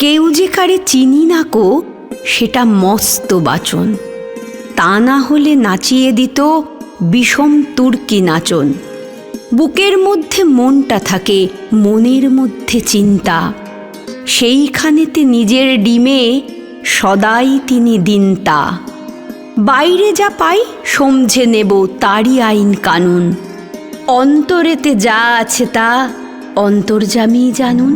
কেউ যে কারে চিনি না কো সেটা মস্ত বাচন, তা না হলে নাচিয়ে দিত বিষম তুর্কি নাচন। বুকের মধ্যে মনটা থাকে, মনের মধ্যে চিন্তা, সেইখানেতে নিজের ডিমে সদাই তিনি দিনতা। বাইরে যা পাই সমঝে নেব তারই আইন কানুন, অন্তরেতে যা আছে তা অন্তর্যামী জানুন।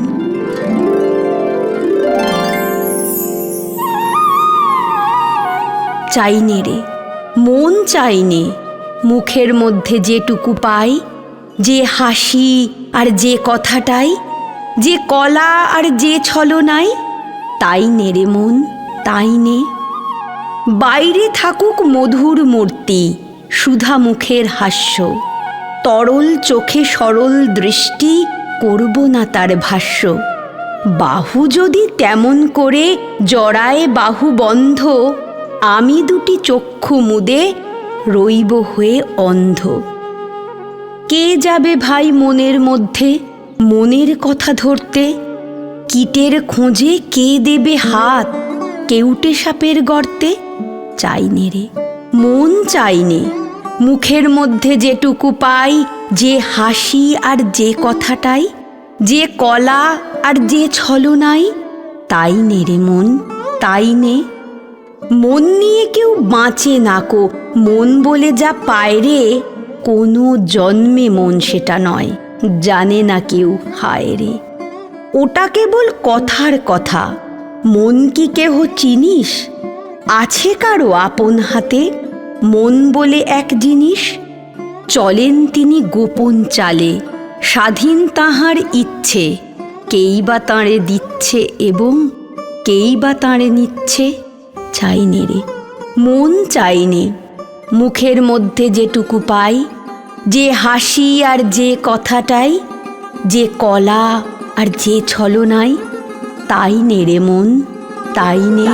চাইনে রে মন চাইনে, মুখের মধ্যে যেটুকু পাই, যে হাসি আর যে কথাটাই, যে কলা আর যে ছলনাই, তাই নে রে মন তাই নে। বাইরে থাকুক মধুর মূর্তি, সুধা মুখের হাস্য, তরল চোখে সরল দৃষ্টি, করব না তার ভাষ্য। বাহু যদি তেমন করে জড়ায় বাহু বন্ধ, আমি দুটি চক্ষু মুদে রইব হয়ে অন্ধ। কে যাবে ভাই মনের মধ্যে মনের কথা ধরতে, কীটের খোঁজে কে দেবে হাত কেউটে সাপের গর্তে। চাইনে রে মন চাইনে, মুখের মধ্যে যেটুকু পাই, যে হাসি আর যে কথাটাই, যে কলা আর যে ছলনাই, তাই নে রে মন তাই নে। মন নিয়ে কেউ বাঁচে না কো, মন বলে যা পায় রে, কোনো জন্মে মন সেটা নয়, জানে না কেউ হায় রে। ওটা কেবল কথার কথা, মন কি কেহ চিনিস? আছে কারো আপন হাতে মন বলে এক জিনিস? চলেন তিনি গোপন চালে, স্বাধীন তাহার ইচ্ছে, কেই বা তাঁরে দিচ্ছে এবং কেই বা তাঁরে নিচ্ছে। চাইনে রে মন চাইনে, মুখের মধ্যে যেটুকু পাই, যে হাসি আর যে কথাটাই, যে কলা আর যে ছলনাই, তাই নে রে মন তাই নে।